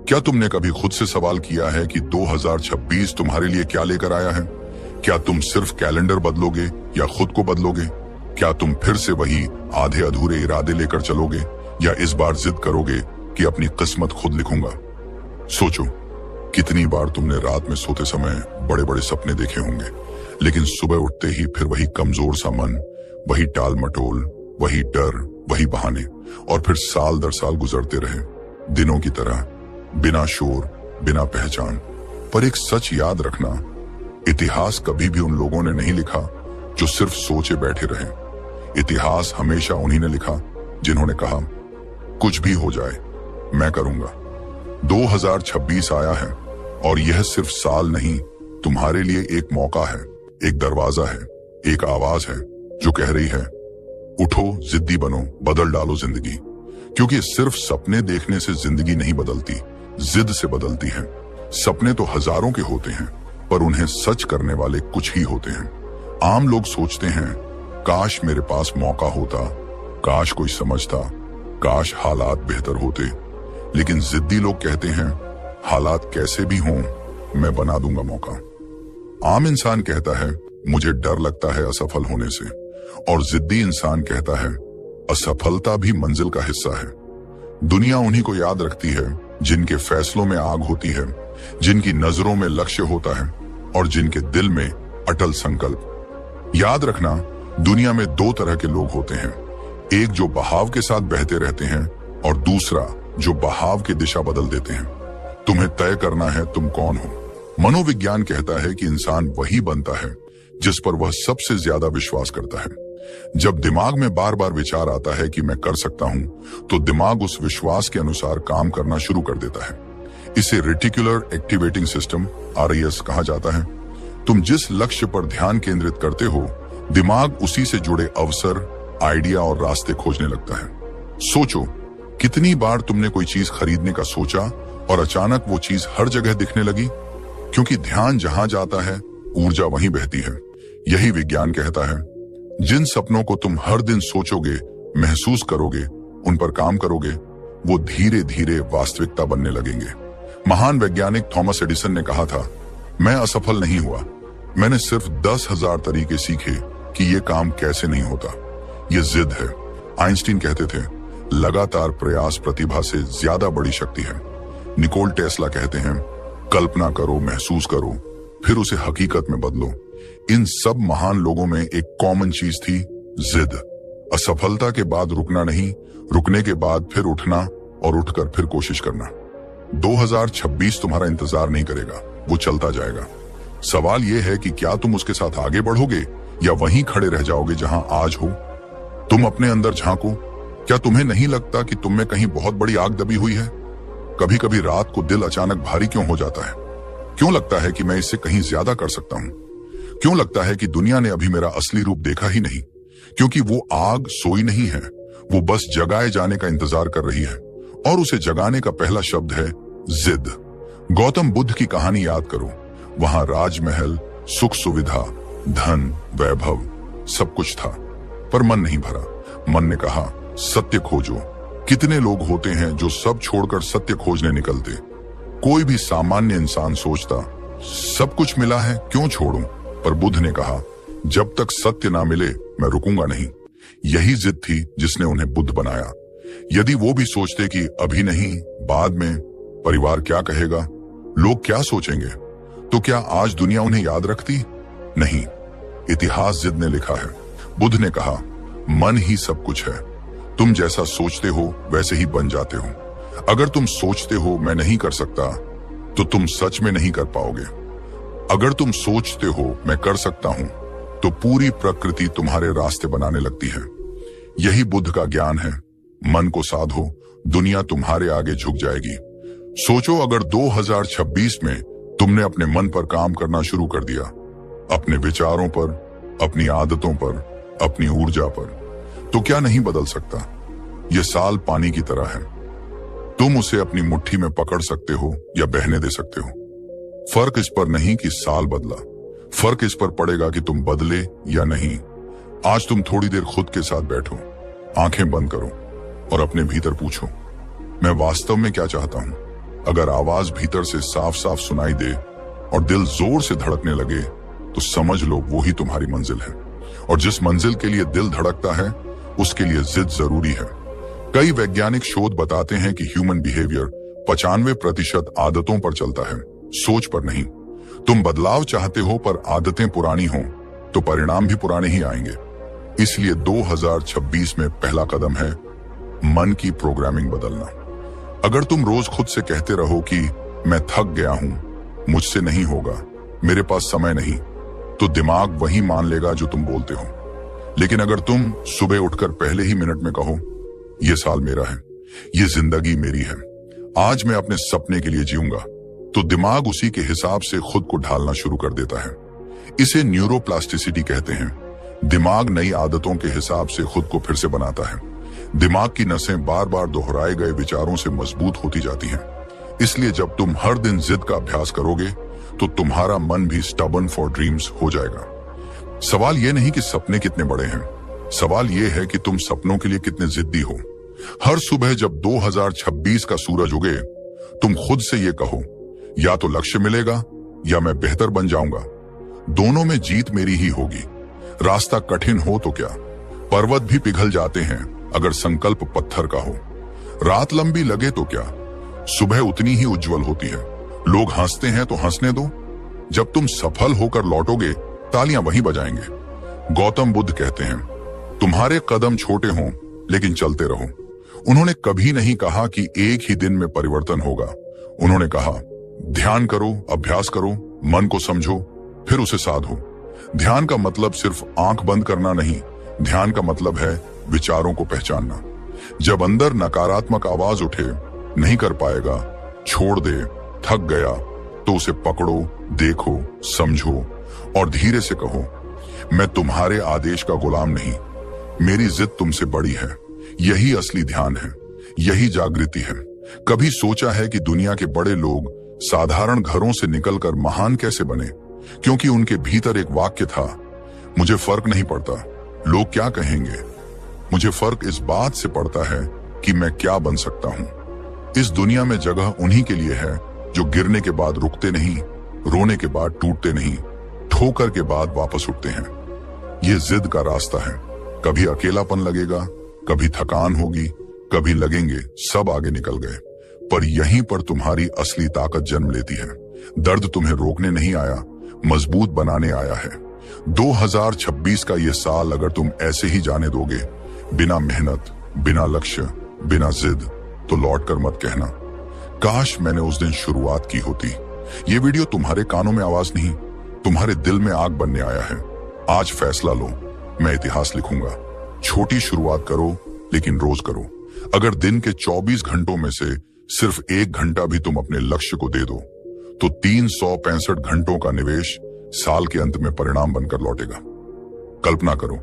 क्या तुमने कभी खुद से सवाल किया है कि 2026 तुम्हारे लिए क्या लेकर आया है? क्या तुम सिर्फ कैलेंडर बदलोगे या खुद को बदलोगे? क्या तुम फिर से वही आधे अधूरे इरादे लेकर चलोगे या इस बार जिद करोगे कि अपनी किस्मत खुद लिखूंगा? सोचो, कितनी बार तुमने रात में सोते समय बड़े बड़े सपने देखे होंगे, लेकिन सुबह उठते ही फिर वही कमजोर सा मन, वही टाल मटोल, वही डर, वही बहाने, और फिर साल दर साल गुजरते रहे, दिनों की तरह, बिना शोर, बिना पहचान। पर एक सच याद रखना, इतिहास कभी भी उन लोगों ने नहीं लिखा जो सिर्फ सोचे बैठे रहे। इतिहास हमेशा उन्हीं ने लिखा जिन्होंने कहा, कुछ भी हो जाए मैं करूंगा। 2026 आया है और यह सिर्फ साल नहीं, तुम्हारे लिए एक मौका है, एक दरवाजा है, एक आवाज है जो कह रही है, उठो, जिद्दी बनो, बदल डालो जिंदगी। क्योंकि सिर्फ सपने देखने से जिंदगी नहीं बदलती, जिद से बदलती है। सपने तो हजारों के होते हैं, पर उन्हें सच करने वाले कुछ ही होते हैं। आम लोग सोचते हैं, काश मेरे पास मौका होता, काश कोई समझता, काश हालात बेहतर होते। लेकिन जिद्दी लोग कहते हैं, हालात कैसे भी हों, मैं बना दूंगा मौका। आम इंसान कहता है, मुझे डर लगता है असफल होने से, और जिद्दी इंसान कहता है, असफलता भी मंजिल का हिस्सा है। दुनिया उन्हीं को याद रखती है जिनके फैसलों में आग होती है, जिनकी नजरों में लक्ष्य होता है और जिनके दिल में अटल संकल्प। याद रखना, दुनिया में दो तरह के लोग होते हैं, एक जो बहाव के साथ बहते रहते हैं और दूसरा जो बहाव की दिशा बदल देते हैं। तुम्हें तय करना है तुम कौन हो। मनोविज्ञान कहता है कि इंसान वही बनता है जिस पर वह सबसे ज्यादा विश्वास करता है। जब दिमाग में बार बार विचार आता है कि मैं कर सकता हूं, तो दिमाग उस विश्वास के अनुसार काम करना शुरू कर देता है। इसे रेटिकुलर एक्टिवेटिंग सिस्टम RAS कहा जाता है। तुम जिस लक्ष्य पर ध्यान केंद्रित करते हो, दिमाग उसी से जुड़े अवसर, आइडिया और रास्ते खोजने लगता है। सोचो, कितनी बार तुमने कोई चीज खरीदने का सोचा और अचानक वो चीज हर जगह दिखने लगी? क्योंकि ध्यान जहां जाता है, ऊर्जा वहीं बहती है। यही विज्ञान कहता है, जिन सपनों को तुम हर दिन सोचोगे, महसूस करोगे, उन पर काम करोगे, वो धीरे धीरे वास्तविकता बनने लगेंगे। महान वैज्ञानिक थॉमस एडिसन ने कहा था, मैं असफल नहीं हुआ, मैंने सिर्फ 10,000 तरीके सीखे कि ये काम कैसे नहीं होता। ये जिद है। आइंस्टीन कहते थे, लगातार प्रयास प्रतिभा से ज्यादा बड़ी शक्ति है। निकोल टेस्ला कहते हैं, कल्पना करो, महसूस करो, फिर उसे हकीकत में बदलो। इन सब महान लोगों में एक कॉमन चीज थी, जिद। असफलता के बाद रुकना नहीं, रुकने के बाद फिर उठना और उठकर फिर कोशिश करना। 2026 तुम्हारा इंतजार नहीं करेगा, वो चलता जाएगा। सवाल यह है कि क्या तुम उसके साथ आगे बढ़ोगे या वहीं खड़े रह जाओगे जहां आज हो। तुम अपने अंदर झांको। क्या तुम्हें नहीं लगता कि तुम में कहीं बहुत बड़ी आग दबी हुई है? कभी कभी रात को दिल अचानक भारी क्यों हो जाता है? क्यों लगता है कि मैं इससे कहीं ज्यादा कर सकता हूं? क्यों लगता है कि दुनिया ने अभी मेरा असली रूप देखा ही नहीं? क्योंकि वो आग सोई नहीं है, वो बस जगाए जाने का इंतजार कर रही है, और उसे जगाने का पहला शब्द है जिद। गौतम बुद्ध की कहानी याद करो। वहां राजमहल, सुख सुविधा, धन, वैभव, सब कुछ था, पर मन नहीं भरा। मन ने कहा, सत्य खोजो। कितने लोग होते हैं जो सब छोड़कर सत्य खोजने निकलते? कोई भी सामान्य इंसान सोचता, सब कुछ मिला है, क्यों छोड़ूं? पर बुद्ध ने कहा, जब तक सत्य ना मिले मैं रुकूंगा नहीं। यही जिद थी जिसने उन्हें बुद्ध बनाया। यदि वो भी सोचते कि अभी नहीं, बाद में, परिवार क्या कहेगा, लोग क्या सोचेंगे, तो क्या आज दुनिया उन्हें याद रखती? नहीं। इतिहास जिद ने लिखा है। बुद्ध ने कहा, मन ही सब कुछ है। तुम जैसा सोचते हो वैसे ही बन जाते हो। अगर तुम सोचते हो मैं नहीं कर सकता, तो तुम सच में नहीं कर पाओगे। अगर तुम सोचते हो मैं कर सकता हूं, तो पूरी प्रकृति तुम्हारे रास्ते बनाने लगती है। यही बुद्ध का ज्ञान है। मन को साधो, दुनिया तुम्हारे आगे झुक जाएगी। सोचो, अगर 2026 में तुमने अपने मन पर काम करना शुरू कर दिया, अपने विचारों पर, अपनी आदतों पर, अपनी ऊर्जा पर, तो क्या नहीं बदल सकता? यह साल पानी की तरह है। तुम उसे अपनी मुट्ठी में पकड़ सकते हो या बहने दे सकते हो। फर्क इस पर नहीं कि साल बदला, फर्क इस पर पड़ेगा कि तुम बदले या नहीं। आज तुम थोड़ी देर खुद के साथ बैठो, आंखें बंद करो और अपने भीतर पूछो, मैं वास्तव में क्या चाहता हूं? अगर आवाज भीतर से साफ साफ सुनाई दे और दिल जोर से धड़कने लगे तो समझ लो वो ही तुम्हारी मंजिल है। और जिस मंजिल के लिए दिल धड़कता है उसके लिए जिद जरूरी है। कई वैज्ञानिक शोध बताते हैं कि ह्यूमन बिहेवियर 95% आदतों पर चलता है, सोच पर नहीं। तुम बदलाव चाहते हो पर आदतें पुरानी हो तो परिणाम भी पुराने ही आएंगे। इसलिए 2026 में पहला कदम है मन की प्रोग्रामिंग बदलना। अगर तुम रोज खुद से कहते रहो कि मैं थक गया हूं, मुझसे नहीं होगा, मेरे पास समय नहीं, तो दिमाग वही मान लेगा जो तुम बोलते हो। लेकिन अगर तुम सुबह उठकर पहले ही मिनट में कहो ये साल मेरा है, ये जिंदगी मेरी है, आज मैं अपने सपने के लिए जीऊंगा, तो दिमाग उसी के हिसाब से खुद को ढालना शुरू कर देता है। इसे न्यूरोप्लास्टिसिटी कहते हैं। दिमाग नई आदतों के हिसाब से खुद को फिर से बनाता है। दिमाग की नसें बार बार दोहराए गए विचारों से मजबूत होती जाती हैं। इसलिए जब तुम हर दिन जिद का अभ्यास करोगे तो तुम्हारा मन भी स्टबर्न फॉर ड्रीम्स हो जाएगा। सवाल यह नहीं कि सपने कितने बड़े हैं, सवाल यह है कि तुम सपनों के लिए कितने जिद्दी हो। हर सुबह जब 2026 का सूरज उगे, तुम खुद से ये कहो या तो लक्ष्य मिलेगा या मैं बेहतर बन जाऊंगा, दोनों में जीत मेरी ही होगी। रास्ता कठिन हो तो क्या, पर्वत भी पिघल जाते हैं अगर संकल्प पत्थर का हो। रात लंबी लगे तो क्या, सुबह उतनी ही उज्जवल होती है। लोग हंसते हैं तो हंसने दो, जब तुम सफल होकर लौटोगे तालियां वहीं बजाएंगे। गौतम बुद्ध कहते हैं तुम्हारे कदम छोटे हों लेकिन चलते रहो। उन्होंने कभी नहीं कहा कि एक ही दिन में परिवर्तन होगा। उन्होंने कहा ध्यान करो, अभ्यास करो, मन को समझो, फिर उसे साधो। ध्यान का मतलब सिर्फ आंख बंद करना नहीं, ध्यान का मतलब है विचारों को पहचानना। जब अंदर नकारात्मक आवाज उठे, नहीं कर पाएगा, छोड़ दे, थक गया, तो उसे पकड़ो, देखो, समझो और धीरे से कहो मैं तुम्हारे आदेश का गुलाम नहीं, मेरी जिद तुमसे बड़ी है। यही असली ध्यान है, यही जागृति है। कभी सोचा है कि दुनिया के बड़े लोग साधारण घरों से निकलकर महान कैसे बने? क्योंकि उनके भीतर एक वाक्य था, मुझे फर्क नहीं पड़ता लोग क्या कहेंगे, मुझे फर्क इस बात से पड़ता है कि मैं क्या बन सकता हूं। इस दुनिया में जगह उन्हीं के लिए है जो गिरने के बाद रुकते नहीं, रोने के बाद टूटते नहीं, ठोकर के बाद वापस उठते हैं। ये जिद का रास्ता है। कभी अकेलापन लगेगा, कभी थकान होगी, कभी लगेंगे सब आगे निकल गए, पर यहीं पर तुम्हारी असली ताकत जन्म लेती है। दर्द तुम्हें रोकने नहीं आया, मजबूत बनाने आया है। 2026 का ये साल अगर तुम ऐसे ही जाने दोगे, बिना मेहनत, बिना लक्ष्य, बिना जिद, तो लौट कर मत कहना काश मैंने उस दिन शुरुआत की होती। ये वीडियो तुम्हारे कानों में आवाज नहीं, तुम्हारे दिल में आग बनने आया है। आज फैसला लो, मैं इतिहास लिखूंगा। छोटी शुरुआत करो लेकिन रोज करो। अगर दिन के 24 घंटों में से सिर्फ 1 घंटा भी तुम अपने लक्ष्य को दे दो तो 365 घंटों का निवेश साल के अंत में परिणाम बनकर लौटेगा। कल्पना करो,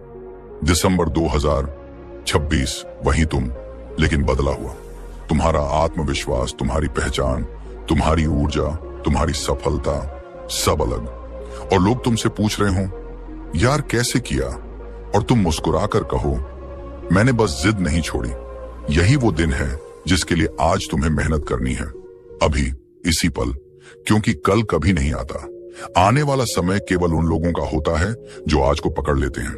दिसंबर 2026 वही तुम, लेकिन बदला हुआ। तुम्हारा आत्मविश्वास, तुम्हारी पहचान, तुम्हारी ऊर्जा, तुम्हारी सफलता, सब अलग। और लोग तुमसे पूछ रहे हो यार कैसे किया, और तुम मुस्कुराकर कहो मैंने बस जिद नहीं छोड़ी। यही वो दिन है जिसके लिए आज तुम्हें मेहनत करनी है, अभी, इसी पल, क्योंकि कल कभी नहीं आता। आने वाला समय केवल उन लोगों का होता है जो आज को पकड़ लेते हैं।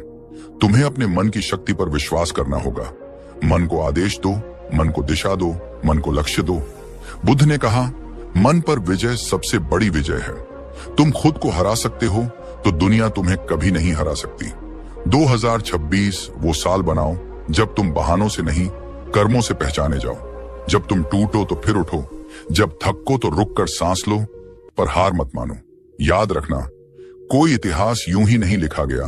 तुम्हें अपने मन की शक्ति पर विश्वास करना होगा। मन को आदेश दो, मन को दिशा दो, मन को लक्ष्य दो। बुद्ध ने कहा मन पर विजय सबसे बड़ी विजय है। तुम खुद को हरा सकते हो तो दुनिया तुम्हें कभी नहीं हरा सकती। 2026 वो साल बनाओ जब तुम बहानों से नहीं, कर्मों से पहचाने जाओ। जब तुम टूटो तो फिर उठो, जब थको तो रुक कर सांस लो, पर हार मत मानो। याद रखना, कोई इतिहास यूं ही नहीं लिखा गया।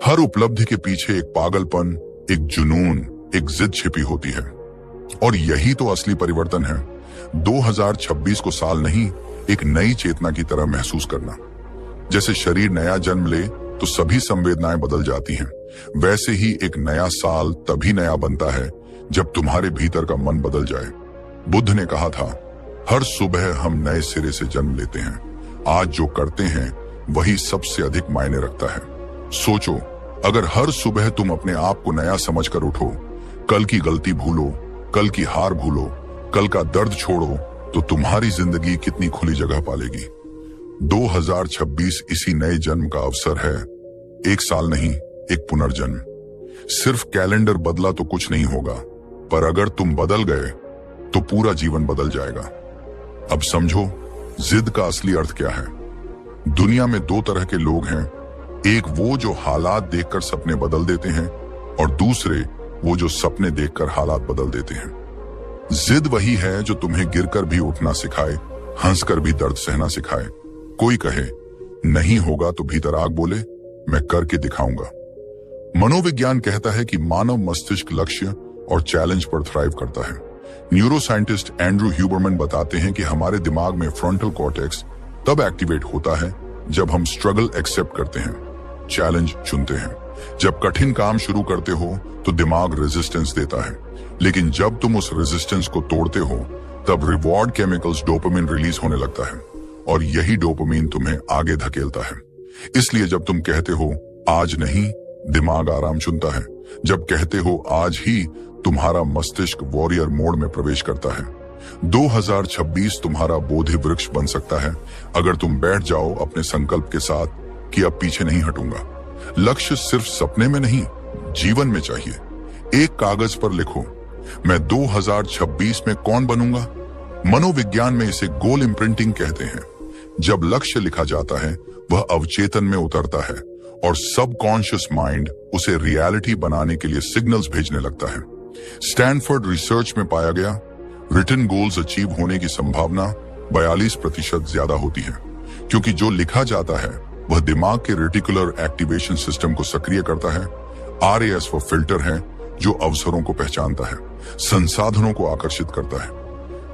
हर उपलब्धि के पीछे एक पागलपन, एक जुनून, एक जिद छिपी होती है, और यही तो असली परिवर्तन है। 2026 को साल नहीं, एक नई चेतना की तरह महसूस करना। जैसे शरीर नया जन्म ले तो सभी संवेदनाएं बदल जाती हैं, वैसे ही एक नया साल तभी नया बनता है जब तुम्हारे भीतर का मन बदल जाए। बुद्ध ने कहा था हर सुबह हम नए सिरे से जन्म लेते हैं। आज जो करते हैं वही सबसे अधिक मायने रखता है। सोचो, अगर हर सुबह तुम अपने आप को नया समझकर उठो, कल की गलती भूलो, कल की हार भूलो, कल का दर्द छोड़ो तो तुम्हारी जिंदगी कितनी खुली जगह पालेगी। 2026 इसी नए जन्म का अवसर है, एक साल नहीं, एक पुनर्जन्म। सिर्फ कैलेंडर बदला तो कुछ नहीं होगा, पर अगर तुम बदल गए तो पूरा जीवन बदल जाएगा। अब समझो जिद का असली अर्थ क्या है। दुनिया में दो तरह के लोग हैं, एक वो जो हालात देखकर सपने बदल देते हैं और दूसरे वो जो सपने देखकर हालात बदल देते हैं। जिद वही है जो तुम्हें गिरकर भी उठना सिखाए, हंसकर भी दर्द सहना सिखाए। कोई कहे नहीं होगा तो भीतर आग बोले मैं करके दिखाऊंगा। मनोविज्ञान कहता है कि मानव मस्तिष्क लक्ष्य और चैलेंज पर थ्राइव करता है। न्यूरो साइंटिस्ट एंड्रू ह्यूबरमैन बताते हैं कि हमारे दिमाग में फ्रंटल कॉर्टेक्स तब एक्टिवेट होता है जब हम स्ट्रगल एक्सेप्ट करते हैं, चैलेंज चुनते हैं। जब कठिन काम शुरू करते हो तो दिमाग रेजिस्टेंस देता है, लेकिन जब तुम उस रेजिस्टेंस को तोड़ते हो तब रिवॉर्ड केमिकल्स डोपामिन रिलीज होने लगता है और यही डोपामिन तुम्हें आगे धकेलता है। इसलिए जब तुम कहते हो आज नहीं, दिमाग आराम चुनता है। जब कहते हो आज ही, तुम्हारा मस्तिष्क वॉरियर मोड में प्रवेश करता है। 2026 तुम्हारा बोधि वृक्ष बन सकता है अगर तुम बैठ जाओ अपने संकल्प के साथ कि अब पीछे नहीं हटूंगा। लक्ष्य सिर्फ सपने में नहीं, जीवन में चाहिए। एक कागज पर लिखो मैं 2026 में कौन बनूंगा। मनोविज्ञान में इसे गोल इम्प्रिंटिंग कहते हैं। जब लक्ष्य लिखा जाता है वह अवचेतन में उतरता है और सबकॉन्शियस माइंड उसे रियलिटी बनाने के लिए सिग्नल्स भेजने लगता है। स्टैनफोर्ड रिसर्च में पाया गया रिटन गोल्स अचीव होने की संभावना 42% ज्यादा होती है, क्योंकि जो लिखा जाता है वह दिमाग के रेटिकुलर एक्टिवेशन सिस्टम को सक्रिय करता है। RAS वो फिल्टर है जो अवसरों को पहचानता है, संसाधनों को आकर्षित करता है।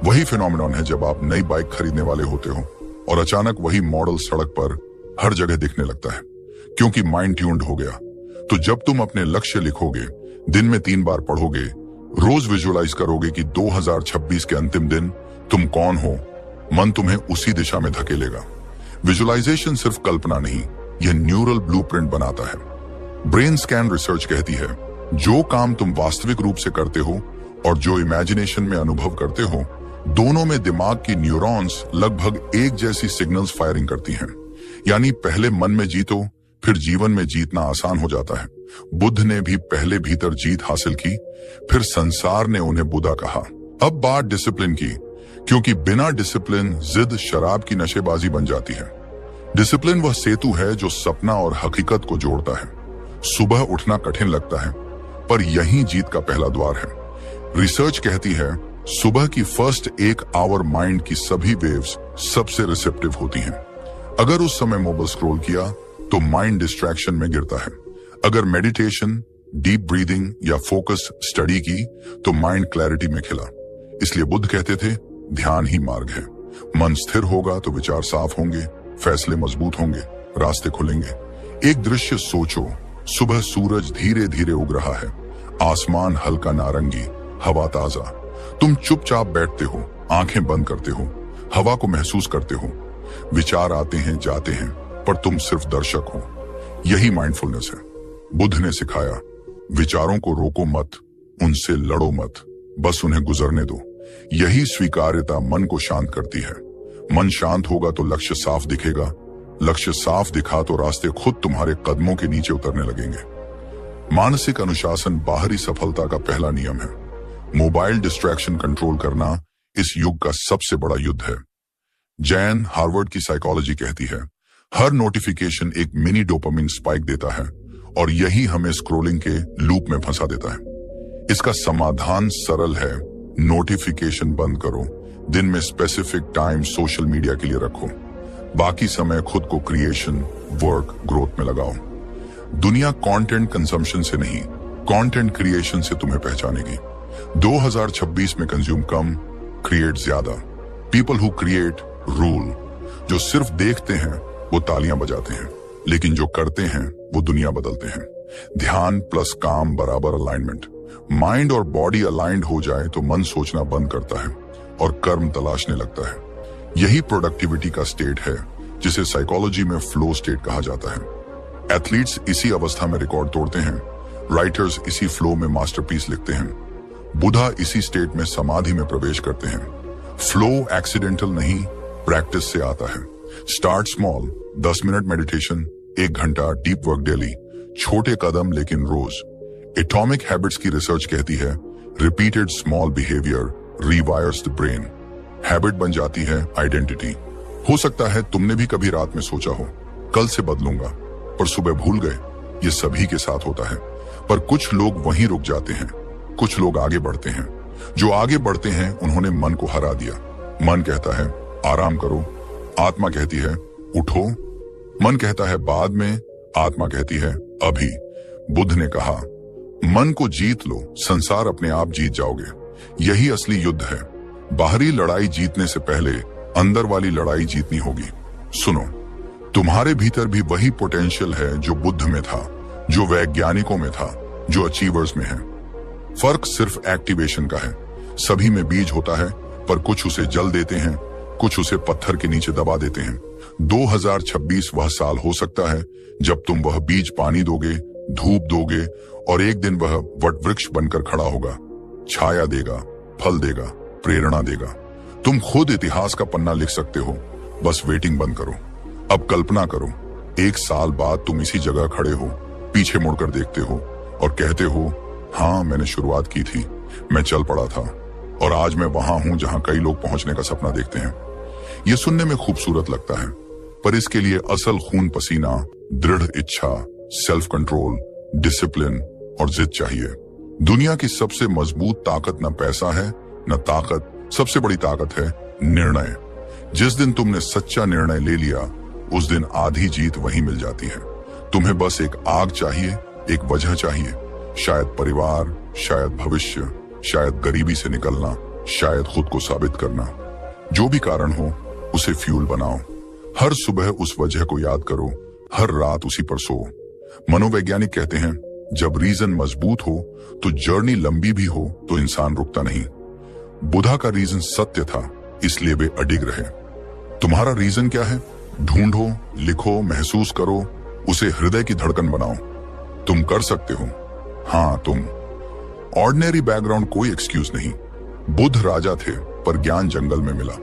वही फिनोमेनन है जब आप नई बाइक खरीदने वाले होते हो और अचानक वही मॉडल सड़क पर हर जगह दिखने लगता है, क्योंकि माइंड ट्यून्ड हो गया। तो जब तुम अपने लक्ष्य लिखोगे, दिन में 3 बार पढ़ोगे, रोज विजुअलाइज करोगे कि 2026 के अंतिम दिन तुम कौन हो, मन तुम्हें उसी दिशा में धकेलेगा। विजुअलाइजेशन सिर्फ कल्पना नहीं, यह न्यूरल ब्लूप्रिंट बनाता है। ब्रेन स्कैन रिसर्च कहती है जो काम तुम वास्तविक रूप से करते हो और जो इमेजिनेशन में अनुभव करते हो, दोनों में दिमाग की न्यूरॉन्स लगभग एक जैसी सिग्नल्स फायरिंग करती हैं। यानी पहले मन में जीतो, फिर जीवन में जीतना आसान हो जाता है। बुद्ध ने भी पहले भीतर जीत हासिल की, फिर संसार ने उन्हें बुद्धा कहा। अब बात डिसिप्लिन की, क्योंकि बिना डिसिप्लिन जिद शराब की नशेबाजी बन जाती है। डिसिप्लिन वह सेतु है जो सपना और हकीकत को जोड़ता है। सुबह उठना कठिन लगता है, पर यही जीत का पहला द्वार है। रिसर्च कहती है सुबह की फर्स्ट 1 आवर माइंड की सभी वेव्स सबसे रिसेप्टिव होती हैं। अगर उस समय मोबाइल स्क्रॉल किया तो माइंड डिस्ट्रैक्शन में गिरता है। अगर मेडिटेशन, डीप ब्रीदिंग या फोकस स्टडी की तो माइंड क्लैरिटी में खिला। इसलिए बुद्ध कहते थे ध्यान ही मार्ग है। मन स्थिर होगा तो विचार साफ होंगे, फैसले मजबूत होंगे, रास्ते खुलेंगे। एक दृश्य सोचो, सुबह सूरज धीरे धीरे उग रहा है, आसमान हल्का नारंगी, हवा ताजा। तुम चुपचाप बैठते हो, आंखें बंद करते हो, हवा को महसूस करते हो। विचार आते हैं जाते हैं, पर तुम सिर्फ दर्शक हो। यही माइंडफुलनेस है। बुद्ध ने सिखाया विचारों को रोको मत, उनसे लड़ो मत, बस उन्हें गुजरने दो। यही स्वीकार्यता मन को शांत करती है। मन शांत होगा तो लक्ष्य साफ दिखेगा, लक्ष्य साफ दिखा तो रास्ते खुद तुम्हारे कदमों के नीचे उतरने लगेंगे। मानसिक अनुशासन बाहरी सफलता का पहला नियम है। मोबाइल डिस्ट्रैक्शन कंट्रोल करना इस युग का सबसे बड़ा युद्ध है। जैन हार्वर्ड की साइकोलॉजी कहती है हर नोटिफिकेशन एक मिनी डोपामिन स्पाइक देता है और यही हमें स्क्रोलिंग के लूप में फंसा देता है। इसका समाधान सरल है, नोटिफिकेशन बंद करो, दिन में स्पेसिफिक टाइम सोशल मीडिया के लिए रखो, बाकी समय खुद को क्रिएशन, वर्क, ग्रोथ में लगाओ। दुनिया कंटेंट कंजम्पशन से नहीं, कंटेंट क्रिएशन से तुम्हें पहचानेगी। 2026 में कंज्यूम कम, क्रिएट ज्यादा। People who create rule. जो सिर्फ देखते हैं वो तालियां बजाते हैं, लेकिन जो करते हैं वो दुनिया बदलते हैं। ध्यान प्लस काम बराबर अलाइनमेंट। माइंड और बॉडी अलाइंड हो जाए तो मन सोचना बंद करता है और कर्म तलाशने लगता है। यही प्रोडक्टिविटी का स्टेट है जिसे साइकोलॉजी में फ्लो स्टेट कहा जाता है। एथलीट्स इसी अवस्था में रिकॉर्ड तोड़ते हैं, राइटर्स इसी फ्लो में मास्टरपीस लिखते हैं, बुद्धा इसी स्टेट में समाधि में प्रवेश करते हैं। फ्लो एक्सीडेंटल नहीं, प्रैक्टिस से आता है। स्टार्ट स्मॉल, 10 मिनट मेडिटेशन, 1 घंटा डीप वर्क डेली, छोटे कदम लेकिन रोज। एटॉमिक हैबिट्स की रिसर्च कहती है repeated small behaviour rewires the brain. Habit बन जाती है आइडेंटिटी। हो सकता है तुमने भी कभी रात में सोचा हो कल से बदलूंगा, पर सुबह भूल गए। ये सभी के साथ होता है, पर कुछ लोग वहीं रुक जाते हैं, कुछ लोग आगे बढ़ते हैं। जो आगे बढ़ते हैं उन्होंने मन को हरा दिया। मन कहता है आराम करो, आत्मा कहती है उठो। मन कहता है बाद में, आत्मा कहती है अभी। बुद्ध ने कहा मन को जीत लो, संसार अपने आप जीत जाओगे। यही असली युद्ध है। बाहरी लड़ाई जीतने से पहले अंदर वाली लड़ाई जीतनी होगी। सुनो, तुम्हारे भीतर भी वही पोटेंशियल है जो बुद्ध में था, जो वैज्ञानिकों में था, जो अचीवर्स में है। फर्क सिर्फ एक्टिवेशन का है। सभी में बीज होता है, पर कुछ उसे जल देते हैं, कुछ उसे पत्थर के नीचे दबा देते हैं। 2026 वह साल हो सकता है जब तुम वह बीज पानी दोगे, धूप दोगे, और एक दिन वह वटवृक्ष बनकर खड़ा होगा, छाया देगा, फल देगा, प्रेरणा देगा। तुम खुद इतिहास का पन्ना लिख सकते हो, बस वेटिंग बंद करो। अब कल्पना करो, 1 साल बाद तुम इसी जगह खड़े हो, पीछे मुड़कर देखते हो और कहते हो हाँ मैंने शुरुआत की थी, मैं चल पड़ा था, और आज मैं वहां हूं जहां कई लोग पहुंचने का सपना देखते हैं। यह सुनने में खूबसूरत लगता है, पर इसके लिए असल खून पसीना, दृढ़ इच्छा, सेल्फ कंट्रोल, डिसिप्लिन और जिद चाहिए। दुनिया की सबसे मजबूत ताकत न पैसा है न ताकत, सबसे बड़ी ताकत है निर्णय। जिस दिन तुमने सच्चा निर्णय ले लिया, उस दिन आधी जीत वहीं मिल जाती है। तुम्हें बस एक आग चाहिए, एक वजह चाहिए, शायद परिवार, शायद भविष्य, शायद गरीबी से निकलना, शायद खुद को साबित करना। जो भी कारण हो, उसे फ्यूल बनाओ। हर सुबह उस वजह को याद करो, हर रात उसी पर सो। मनोवैज्ञानिक कहते हैं जब रीजन मजबूत हो तो जर्नी लंबी भी हो तो इंसान रुकता नहीं। बुद्धा का रीजन सत्य था, इसलिए वे अडिग रहे। तुम्हारा रीजन क्या है? ढूंढो, लिखो, महसूस करो, उसे हृदय की धड़कन बनाओ। तुम कर सकते हो। हाँ तुम। ऑर्डिनरी बैकग्राउंड कोई एक्सक्यूज नहीं। बुद्ध राजा थे, पर ज्ञान जंगल में मिला।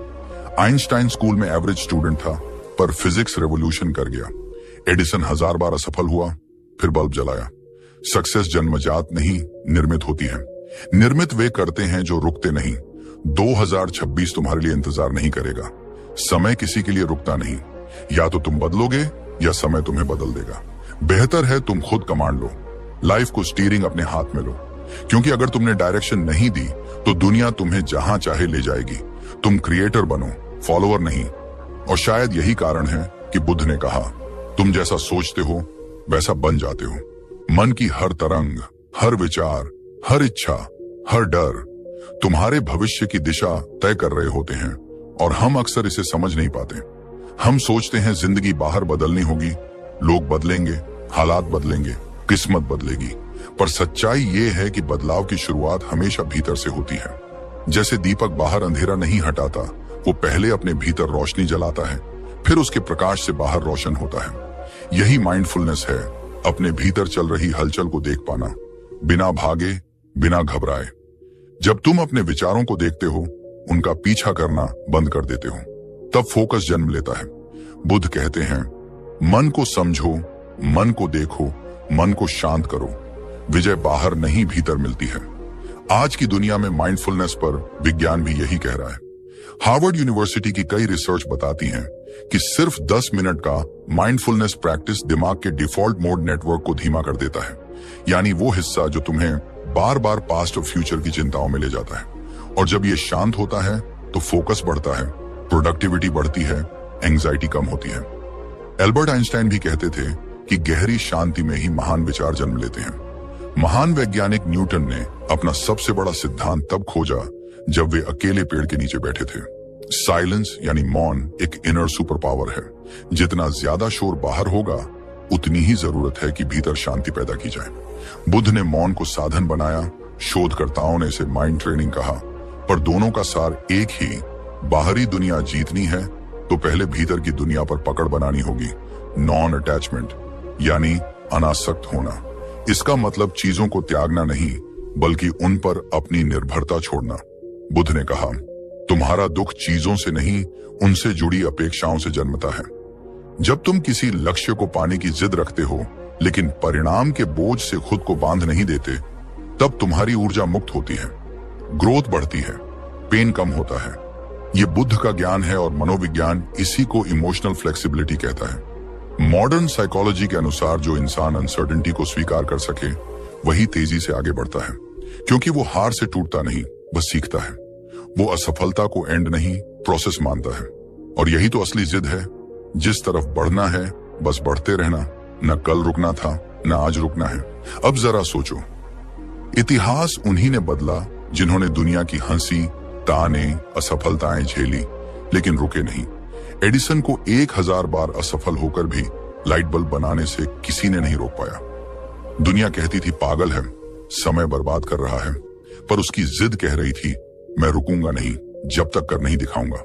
आइंस्टाइन स्कूल में एवरेज स्टूडेंट था, पर फिजिक्स रेवोल्यूशन कर गया। एडिसन 1000 बार असफल हुआ, फिर बल्ब जलाया। सक्सेस जन्मजात नहीं, निर्मित होती है। निर्मित वे करते हैं जो रुकते नहीं। 2026 तुम्हारे लिए इंतजार नहीं करेगा। समय किसी के लिए रुकता नहीं। या तो तुम बदलोगे या समय तुम्हें बदल देगा। बेहतर है तुम खुद कमांड लो, लाइफ को स्टीयरिंग अपने हाथ में लो, क्योंकि अगर तुमने डायरेक्शन नहीं दी तो दुनिया तुम्हें जहां चाहे ले जाएगी। तुम क्रिएटर बनो, फॉलोअर नहीं। और शायद यही कारण है कि बुद्ध ने कहा तुम जैसा सोचते हो वैसा बन जाते हो। मन की हर तरंग, हर विचार, हर इच्छा, हर डर तुम्हारे भविष्य की दिशा तय कर रहे होते हैं, और हम अक्सर इसे समझ नहीं पाते। हम सोचते हैं जिंदगी बाहर बदलनी होगी, लोग बदलेंगे, हालात बदलेंगे, किस्मत बदलेगी, पर सच्चाई ये है कि बदलाव की शुरुआत हमेशा भीतर से होती है। जैसे दीपक बाहर अंधेरा नहीं हटाता, वो पहले अपने भीतर रोशनी जलाता है, फिर उसके प्रकाश से बाहर रोशन होता है। यही माइंडफुलनेस है, अपने भीतर चल रही हलचल को देख पाना, बिना भागे, बिना घबराए। जब तुम अपने विचारों को देखते हो, उनका पीछा करना बंद कर देते हो, तब फोकस जन्म लेता है। बुद्ध कहते हैं मन को समझो, मन को देखो, मन को शांत करो। विजय बाहर नहीं भीतर मिलती है। आज की दुनिया में माइंडफुलनेस पर विज्ञान भी यही कह रहा है। हार्वर्ड यूनिवर्सिटी की कई रिसर्च बताती हैं कि सिर्फ 10 मिनट का माइंडफुलनेस प्रैक्टिस दिमाग के डिफॉल्ट मोड नेटवर्क को धीमा कर देता है, यानी वो हिस्सा जो तुम्हें बार बार पास्ट और फ्यूचर की चिंताओं में ले जाता है। और जब ये शांत होता है तो फोकस बढ़ता है, प्रोडक्टिविटी बढ़ती है, एंजाइटी कम होती है। एल्बर्ट आइंस्टाइन भी कहते थे कि गहरी शांति में ही महान विचार जन्म लेते हैं। महान वैज्ञानिक न्यूटन ने अपना सबसे बड़ा सिद्धांत तब खोजा जब वे अकेले पेड़ के नीचे बैठे थे। साइलेंस यानी मौन एक इनर सुपर पावर है। जितना ज्यादा शोर बाहर होगा, उतनी ही जरूरत है कि भीतर शांति पैदा की जाए। बुद्ध ने मौन को साधन बनाया, शोधकर्ताओं ने इसे माइंड ट्रेनिंग कहा, पर दोनों का सार एक ही। बाहरी दुनिया जीतनी है तो पहले भीतर की दुनिया पर पकड़ बनानी होगी। नॉन अटैचमेंट यानी अनासक्त होना। इसका मतलब चीजों को त्यागना नहीं, बल्कि उन पर अपनी निर्भरता छोड़ना। बुद्ध ने कहा तुम्हारा दुख चीजों से नहीं, उनसे जुड़ी अपेक्षाओं से जन्मता है। जब तुम किसी लक्ष्य को पाने की जिद रखते हो लेकिन परिणाम के बोझ से खुद को बांध नहीं देते, तब तुम्हारी ऊर्जा मुक्त होती है, ग्रोथ बढ़ती है, पेन कम होता है। ये बुद्ध का ज्ञान है और मनोविज्ञान इसी को इमोशनल फ्लेक्सिबिलिटी कहता है। मॉडर्न साइकोलॉजी के अनुसार जो इंसान अनसर्टेनिटी को स्वीकार कर सके वही तेजी से आगे बढ़ता है, क्योंकि वो हार से टूटता नहीं, बस सीखता है। वो असफलता को एंड नहीं, प्रोसेस मानता है। और यही तो असली जिद है। जिस तरफ बढ़ना है बस बढ़ते रहना, न कल रुकना था न आज रुकना है। अब जरा सोचो, इतिहास उन्हीं ने बदला जिन्होंने दुनिया की हंसी, ताने, असफलताएं झेली लेकिन रुके नहीं। एडिसन को 1000 बार असफल होकर भी लाइट बल्ब बनाने से किसी ने नहीं रोक पाया। दुनिया कहती थी पागल है, समय बर्बाद कर रहा है, पर उसकी जिद कह रही थी मैं रुकूंगा नहीं जब तक कर नहीं दिखाऊंगा।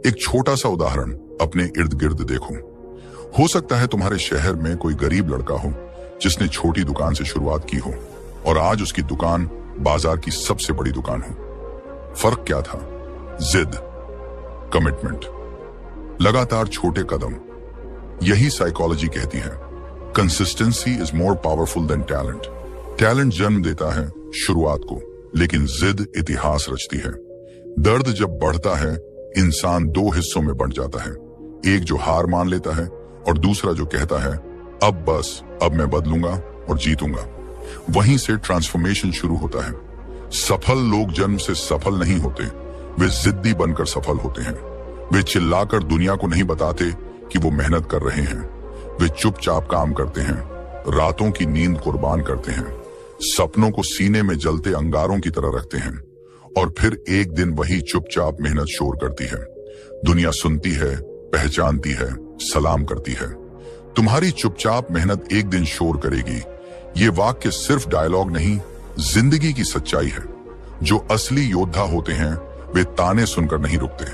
एक छोटा सा उदाहरण अपने इर्द गिर्द देखो। हो सकता है तुम्हारे शहर में कोई गरीब लड़का हो जिसने छोटी दुकान से शुरुआत की हो और आज उसकी दुकान बाजार की सबसे बड़ी दुकान हो। फर्क क्या था? जिद, कमिटमेंट, लगातार छोटे कदम। यही साइकोलॉजी कहती है consistency is more powerful than talent. Talent जन्म देता है शुरुआत को, लेकिन जिद इतिहास रचती है। दर्द जब बढ़ता है इंसान 2 हिस्सों में बंट जाता है, एक जो हार मान लेता है और दूसरा जो कहता है अब बस, अब मैं बदलूंगा और जीतूंगा। वहीं से ट्रांसफॉर्मेशन शुरू होता है। सफल लोग जन्म से सफल नहीं होते, वे जिद्दी बनकर सफल होते हैं। वे चिल्लाकर दुनिया को नहीं बताते कि वो मेहनत कर रहे हैं। वे चुपचाप काम करते हैं, रातों की नींद कुर्बान करते हैं, सपनों को सीने में जलते अंगारों की तरह रखते हैं, और फिर एक दिन वही चुपचाप मेहनत शोर करती है। दुनिया सुनती है, पहचानती है, सलाम करती है। तुम्हारी चुपचाप मेहनत एक दिन शोर करेगी। ये वाक्य सिर्फ डायलॉग नहीं, जिंदगी की सच्चाई है। जो असली योद्धा होते हैं वे ताने सुनकर नहीं रुकते,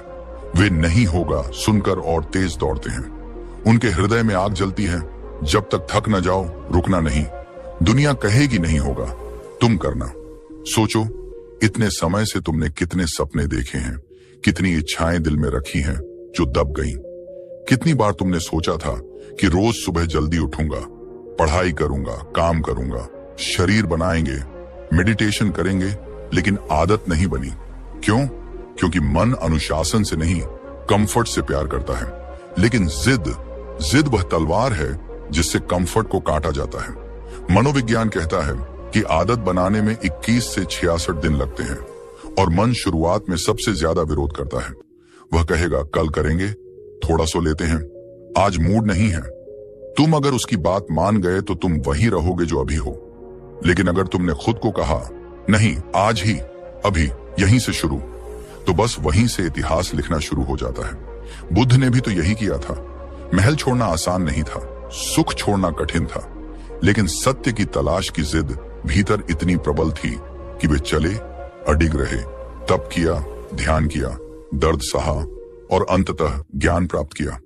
वे नहीं होगा सुनकर और तेज दौड़ते हैं। उनके हृदय में आग जलती है, जब तक थक न जाओ रुकना नहीं। दुनिया कहेगी नहीं होगा, तुम करना। सोचो, इतने समय से तुमने कितने सपने देखे हैं, कितनी इच्छाएं दिल में रखी हैं जो दब गईं। कितनी बार तुमने सोचा था कि रोज सुबह जल्दी उठूंगा, पढ़ाई करूंगा, काम करूंगा, शरीर बनाएंगे, मेडिटेशन करेंगे, लेकिन आदत नहीं बनी। क्यों? क्योंकि मन अनुशासन से नहीं, कंफर्ट से प्यार करता है। लेकिन जिद वह तलवार है जिससे कंफर्ट को काटा जाता है। मनोविज्ञान कहता है कि आदत बनाने में 21 से 66 दिन लगते हैं, और मन शुरुआत में सबसे ज्यादा विरोध करता है। वह कहेगा कल करेंगे, थोड़ा सो लेते हैं, आज मूड नहीं है। तुम अगर उसकी बात मान गए तो तुम वही रहोगे जो अभी हो। लेकिन अगर तुमने खुद को कहा नहीं, आज ही, अभी, यहीं से शुरू, तो बस वहीं से इतिहास लिखना शुरू हो जाता है। बुद्ध ने भी तो यही किया था। महल छोड़ना आसान नहीं था, सुख छोड़ना कठिन था, लेकिन सत्य की तलाश की जिद भीतर इतनी प्रबल थी कि वे चले, अडिग रहे, तप किया, ध्यान किया, दर्द सहा और अंततः ज्ञान प्राप्त किया।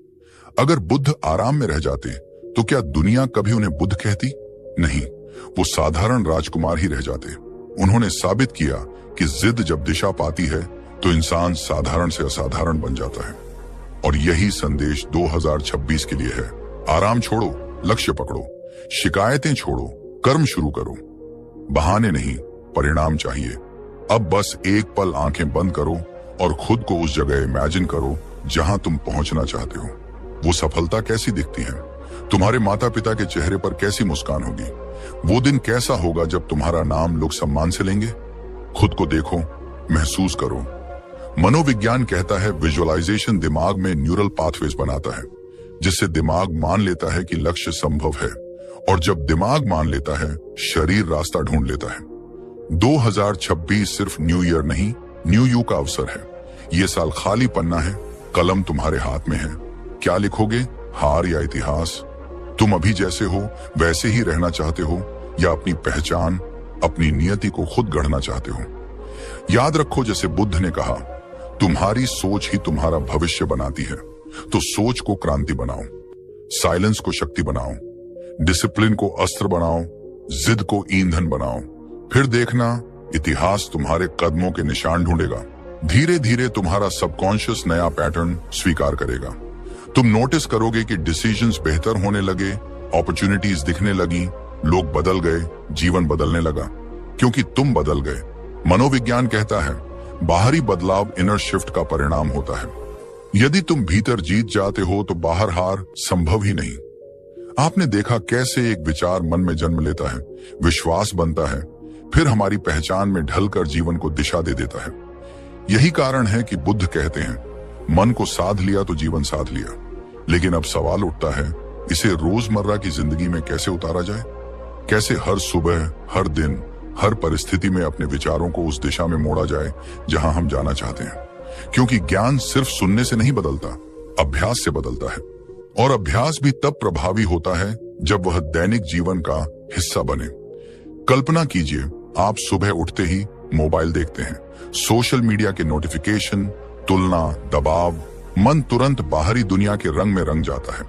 अगर बुद्ध आराम में रह जाते तो क्या दुनिया कभी उन्हें बुद्ध कहती? नहीं, वो साधारण राजकुमार ही रह जाते। उन्होंने साबित किया कि जिद जब दिशा पाती है तो इंसान साधारण से असाधारण बन जाता है। और यही संदेश 2026 के लिए है। आराम छोड़ो, लक्ष्य पकड़ो, शिकायतें छोड़ो, कर्म शुरू करो। बहाने नहीं, परिणाम चाहिए। अब बस एक पल आंखें बंद करो और खुद को उस जगह इमेजिन करो जहां तुम पहुंचना चाहते हो। वो सफलता कैसी दिखती है? तुम्हारे माता पिता के चेहरे पर कैसी मुस्कान होगी? वो दिन कैसा होगा जब तुम्हारा नाम लोग सम्मान से लेंगे? खुद को देखो, महसूस करो। मनोविज्ञान कहता है विजुअलाइजेशन दिमाग में न्यूरल पाथवेज बनाता है, जिससे दिमाग मान लेता है कि लक्ष्य संभव है, और जब दिमाग मान लेता है शरीर रास्ता ढूंढ लेता है। 2026 सिर्फ न्यू ईयर नहीं, न्यू यू का अवसर है। ये साल खाली पन्ना है, कलम तुम्हारे हाथ में है। क्या लिखोगे, हार या इतिहास? तुम अभी जैसे हो वैसे ही रहना चाहते हो, या अपनी पहचान, अपनी नियति को खुद गढ़ना चाहते हो? याद रखो, जैसे बुद्ध ने कहा, तुम्हारी सोच ही तुम्हारा भविष्य बनाती है। तो सोच को क्रांति बनाओ, साइलेंस को शक्ति बनाओ, डिसिप्लिन को अस्त्र बनाओ, जिद को ईंधन बनाओ। फिर देखना, इतिहास तुम्हारे कदमों के निशान ढूंढेगा। धीरे धीरे तुम्हारा सबकॉन्शियस नया पैटर्न स्वीकार करेगा। तुम नोटिस करोगे कि डिसीजंस बेहतर होने लगे, अपॉर्चुनिटीज दिखने लगी, लोग बदल गए, जीवन बदलने लगा, क्योंकि तुम बदल गए। मनोविज्ञान कहता है बाहरी बदलाव इनर शिफ्ट का परिणाम होता है। यदि तुम भीतर जीत जाते हो तो बाहर हार संभव ही नहीं। आपने देखा कैसे एक विचार मन में जन्म लेता है, विश्वास बनता है, फिर हमारी पहचान में ढलकर जीवन को दिशा दे देता है। यही कारण है कि बुद्ध कहते हैं मन को साध लिया तो जीवन साध लिया। लेकिन अब सवाल उठता है, इसे रोजमर्रा की जिंदगी में कैसे उतारा जाए? कैसे हर सुबह, हर दिन, हर परिस्थिति में अपने विचारों को उस दिशा में मोड़ा जाए जहां हम जाना चाहते हैं? क्योंकि ज्ञान सिर्फ सुनने से नहीं बदलता, अभ्यास से बदलता है। और अभ्यास भी तब प्रभावी होता है जब वह दैनिक जीवन का हिस्सा बने। कल्पना कीजिए, आप सुबह उठते ही मोबाइल देखते हैं, सोशल मीडिया के नोटिफिकेशन, तुलना, दबाव, मन तुरंत बाहरी दुनिया के रंग में रंग जाता है।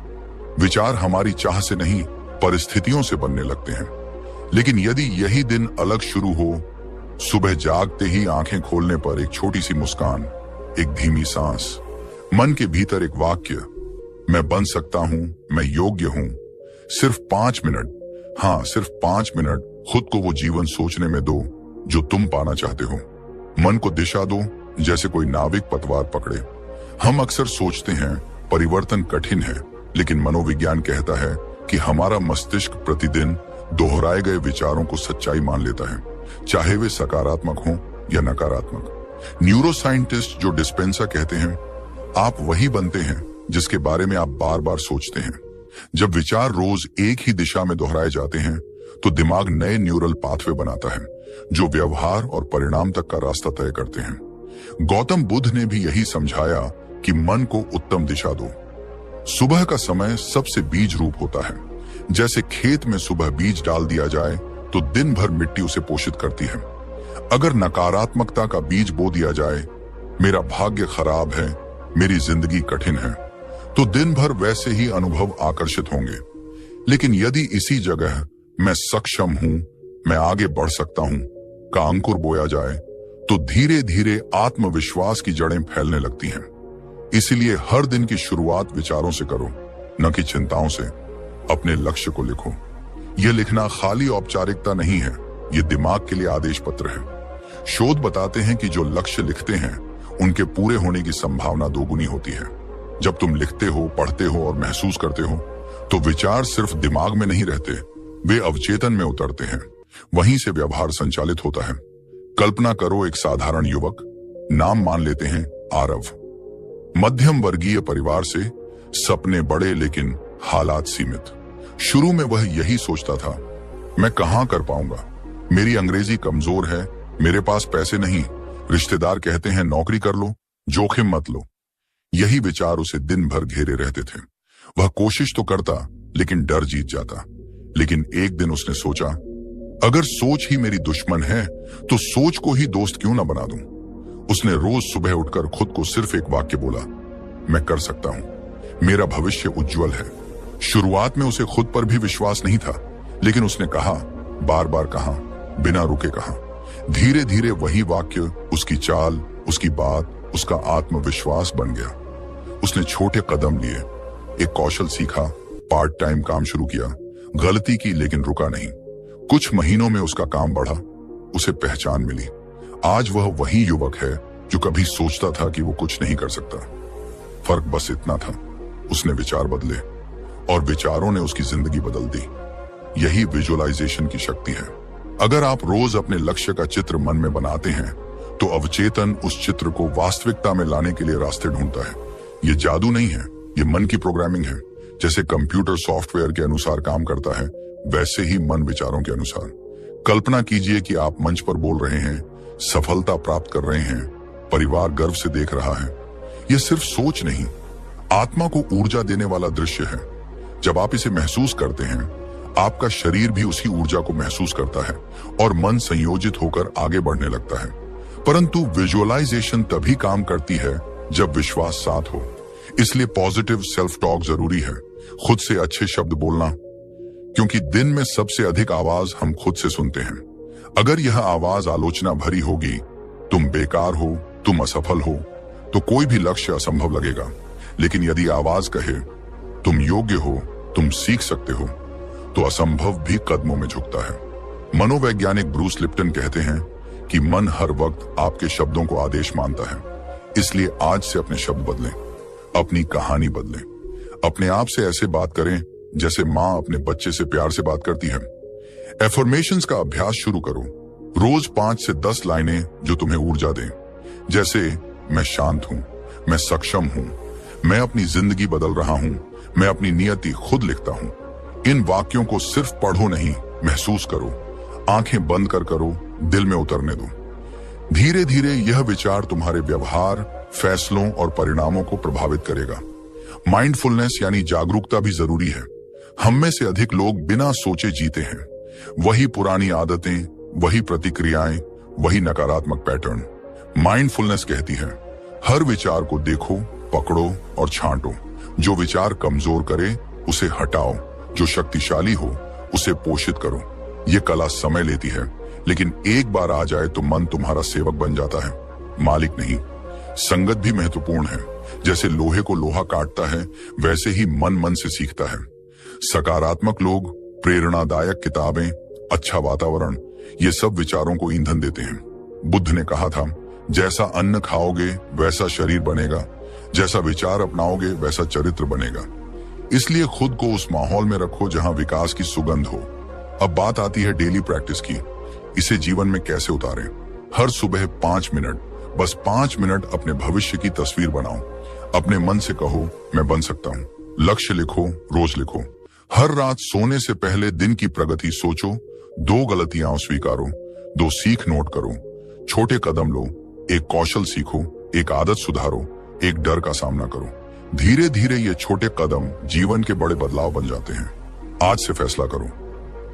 विचार हमारी चाह से नहीं, परिस्थितियों से बनने लगते हैं। लेकिन यदि यही दिन अलग शुरू हो, सुबह जागते ही आंखें खोलने पर एक छोटी सी मुस्कान, एक धीमी सांस, मन के भीतर एक वाक्य, मैं बन सकता हूं, मैं योग्य हूं, सिर्फ 5 मिनट, हाँ सिर्फ 5 मिनट खुद को वो जीवन सोचने में दो जो तुम पाना चाहते हो। मन को दिशा दो, जैसे कोई नाविक पतवार पकड़े। हम अक्सर सोचते हैं परिवर्तन कठिन है, लेकिन मनोविज्ञान कहता है कि हमारा मस्तिष्क प्रतिदिन दोहराए गए विचारों को सच्चाई मान लेता है, चाहे वे सकारात्मक हों या नकारात्मक। न्यूरोसाइंटिस्ट जो डिस्पेंसा कहते हैं, आप वही बनते हैं जिसके बारे में आप बार बार सोचते हैं। जब विचार रोज एक ही दिशा में दोहराए जाते हैं तो दिमाग नए न्यूरल पाथवे बनाता है जो व्यवहार और परिणाम तक का रास्ता तय करते हैं। गौतम बुद्ध ने भी यही समझाया कि मन को उत्तम दिशा दो। सुबह का समय सबसे बीज रूप होता है। जैसे खेत में सुबह बीज डाल दिया जाए तो दिन भर मिट्टी उसे पोषित करती है। अगर नकारात्मकता का बीज बो दिया जाए, मेरा भाग्य खराब है, मेरी जिंदगी कठिन है, तो दिन भर वैसे ही अनुभव आकर्षित होंगे। लेकिन यदि इसी जगह मैं सक्षम हूं, मैं आगे बढ़ सकता हूं का अंकुर बोया जाए, तो धीरे धीरे आत्मविश्वास की जड़ें फैलने लगती हैं। इसीलिए हर दिन की शुरुआत विचारों से करो, न कि चिंताओं से। अपने लक्ष्य को लिखो। यह लिखना खाली औपचारिकता नहीं है, यह दिमाग के लिए आदेश पत्र है। शोध बताते हैं कि जो लक्ष्य लिखते हैं उनके पूरे होने की संभावना दोगुनी होती है। जब तुम लिखते हो, पढ़ते हो और महसूस करते हो तो विचार सिर्फ दिमाग में नहीं रहते, वे अवचेतन में उतरते हैं। वहीं से व्यवहार संचालित होता है। कल्पना करो, एक साधारण युवक, नाम मान लेते हैं आरव, मध्यम वर्गीय परिवार से, सपने बड़े लेकिन हालात सीमित। शुरू में वह यही सोचता था, मैं कहां कर पाऊंगा, मेरी अंग्रेजी कमजोर है, मेरे पास पैसे नहीं, रिश्तेदार कहते हैं नौकरी कर लो, जोखिम मत लो। यही विचार उसे दिन भर घेरे रहते थे। वह कोशिश तो करता लेकिन डर जीत जाता। लेकिन एक दिन उसने सोचा, अगर सोच ही मेरी दुश्मन है तो सोच को ही दोस्त क्यों ना बना दूं। उसने रोज सुबह उठकर खुद को सिर्फ एक वाक्य बोला, मैं कर सकता हूं, मेरा भविष्य उज्जवल है। शुरुआत में उसे खुद पर भी विश्वास नहीं था, लेकिन उसने कहा, बार बार कहा, बिना रुके कहा। धीरे धीरे वही वाक्य उसकी चाल, उसकी बात, उसका आत्मविश्वास बन गया। उसने छोटे कदम लिए, एक कौशल सीखा, पार्ट टाइम काम शुरू किया, गलती की लेकिन रुका नहीं। कुछ महीनों में उसका काम बढ़ा, उसे पहचान मिली। आज वह वही युवक है जो कभी सोचता था कि वो कुछ नहीं कर सकता। फर्क बस इतना था, उसने विचार बदले और विचारों ने उसकी जिंदगी बदल दी। यही विजुअलाइजेशन की शक्ति है। अगर आप रोज अपने लक्ष्य का चित्र मन में बनाते हैं तो अवचेतन उस चित्र को वास्तविकता में लाने के लिए रास्ते ढूंढता है। ये जादू नहीं है, ये मन की प्रोग्रामिंग है। जैसे कंप्यूटर सॉफ्टवेयर के अनुसार काम करता है, वैसे ही मन विचारों के अनुसार। कल्पना कीजिए कि आप मंच पर बोल रहे हैं, सफलता प्राप्त कर रहे हैं, परिवार गर्व से देख रहा है। यह सिर्फ सोच नहीं, आत्मा को ऊर्जा देने वाला दृश्य है। जब आप इसे महसूस करते हैं, आपका शरीर भी उसी ऊर्जा को महसूस करता है और मन संयोजित होकर आगे बढ़ने लगता है। परंतु विजुअलाइजेशन तभी काम करती है जब विश्वास साथ हो। इसलिए पॉजिटिव सेल्फ टॉक जरूरी है। खुद से अच्छे शब्द बोलना, क्योंकि दिन में सबसे अधिक आवाज हम खुद से सुनते हैं। अगर यह आवाज आलोचना भरी होगी, तुम बेकार हो, तुम असफल हो तो कोई भी लक्ष्य असंभव लगेगा, लेकिन यदि आवाज कहे तुम योग्य हो, तुम सीख सकते हो, तो असंभव भी कदमों में झुकता है। मनोवैज्ञानिक ब्रूस लिप्टन कहते हैं कि मन हर वक्त आपके शब्दों को आदेश मानता है। इसलिए आज से अपने शब्द बदलें, अपनी कहानी बदलें, अपने आप से ऐसे बात करें जैसे माँ अपने बच्चे से प्यार से बात करती है। एफर्मेशंस का अभ्यास शुरू करो, रोज 5 से 10 लाइनें जो तुम्हें ऊर्जा दें, जैसे मैं शांत हूं, मैं सक्षम हूं, मैं अपनी जिंदगी बदल रहा हूं, मैं अपनी नियति खुद लिखता हूं। इन वाक्यों को सिर्फ पढ़ो नहीं, महसूस करो, आंखें बंद कर करो, दिल में उतरने दो। धीरे धीरे यह विचार तुम्हारे व्यवहार, फैसलों और परिणामों को प्रभावित करेगा। माइंडफुलनेस यानी जागरूकता भी जरूरी है। हम में से अधिक लोग बिना सोचे जीते हैं। वही पुरानी आदतें, वही प्रतिक्रियाएं, वही नकारात्मक पैटर्न। माइंडफुलनेस कहती है हर विचार को देखो, पकड़ो और छांटो। जो विचार कमजोर करे उसे हटाओ, जो शक्तिशाली हो उसे पोषित करो। ये कला समय लेती है, लेकिन एक बार आ जाए तो मन तुम्हारा सेवक बन जाता है, मालिक नहीं। संगत भी महत्वपूर्ण है। जैसे लोहे को लोहा काटता है, वैसे ही मन मन से सीखता है। सकारात्मक लोग, प्रेरणादायक किताबें, अच्छा वातावरण, ये सब विचारों को ईंधन देते हैं। बुद्ध ने कहा था, जैसा अन्न खाओगे वैसा शरीर बनेगा, जैसा विचार अपनाओगे वैसा चरित्र बनेगा। इसलिए खुद को उस माहौल में रखो जहां विकास की सुगंध हो। अब बात आती है डेली प्रैक्टिस की। इसे जीवन में कैसे उतारें? हर सुबह 5 मिनट, बस 5 मिनट अपने भविष्य की तस्वीर बनाओ। अपने मन से कहो, मैं बन सकता हूं। लक्ष्य लिखो, रोज लिखो। हर रात सोने से पहले दिन की प्रगति सोचो। 2 गलतियां स्वीकारो, 2 सीख नोट करो। छोटे कदम लो, एक कौशल सीखो, एक आदत सुधारो, एक डर का सामना करो। धीरे धीरे ये छोटे कदम जीवन के बड़े बदलाव बन जाते हैं। आज से फैसला करो,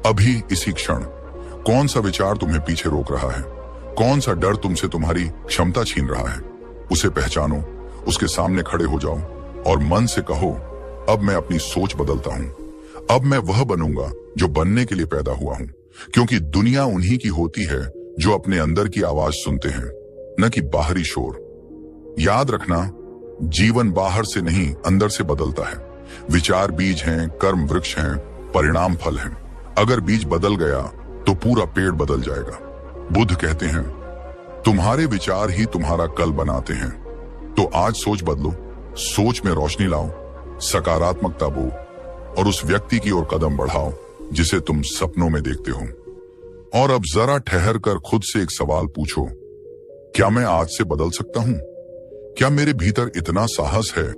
अभी इसी क्षण, कौन सा विचार तुम्हें पीछे रोक रहा है, कौन सा डर तुमसे तुम्हारी क्षमता छीन रहा है। उसे पहचानो, उसके सामने खड़े हो जाओ और मन से कहो, अब मैं अपनी सोच बदलता हूं। अब मैं वह बनूंगा जो बनने के लिए पैदा हुआ हूं, क्योंकि दुनिया उन्हीं की होती है जो अपने अंदर की आवाज सुनते हैं, न कि बाहरी शोर। याद रखना, जीवन बाहर से नहीं अंदर से बदलता है। विचार बीज हैं, कर्म वृक्ष हैं, परिणाम फल हैं। अगर बीज बदल गया तो पूरा पेड़ बदल जाएगा। बुद्ध कहते हैं, तुम्हारे विचार ही तुम्हारा कल बनाते हैं। तो आज सोच बदलो, सोच में रोशनी लाओ, सकारात्मकता बो और उस व्यक्ति की ओर कदम बढ़ाओ जिसे तुम सपनों में देखते हो। और अब जरा ठहर कर खुद से एक सवाल पूछो, क्या मैं आज से बदल सकता हूं? क्या मेरे भीतर इतना साहस है